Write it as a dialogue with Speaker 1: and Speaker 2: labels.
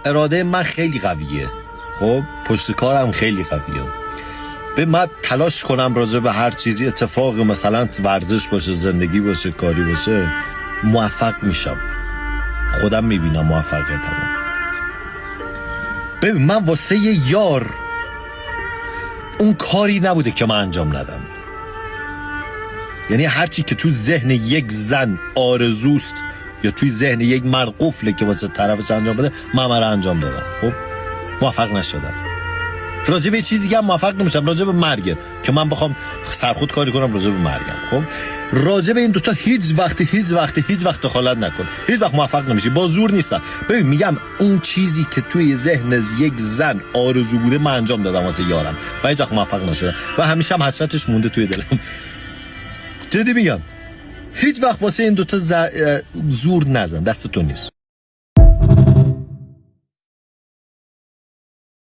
Speaker 1: اراده من خیلی قویه، خب پشت کارم خیلی قویه. به من تلاش کنم راجع به هر چیزی، اتفاق مثلا ورزش باشه، زندگی باشه، کاری باشه، موفق میشم. خودم میبینم موفقیتمو. ببین من واسه یه یار اون کاری نبوده که من انجام ندم. یعنی هرچی که تو ذهن یک زن آرزوست یا توی ذهن یک مرد قفله که واسه طرفش انجام بده، من رو انجام دادم. خب موفق نشدم. راجع به چیزی که موفق نمیشم، راجع به مرگ که من بخوام سرخود کاری کنم، راجع به مرگم. خب راجع به این دوتا هیچ وقت دخالت نکن. هیچ وقت موفق نمیشی، با زور نیستن. ببین میگم اون چیزی که توی ذهن یک زن آرزو بوده من انجام دادم واسه یارم و هیچ وقت موفق نشدم و همیشه هم حسرتش مونده توی دلم. جدی میگم هیچ وقت واسه این دوتا زور نزن، دست تو نیست.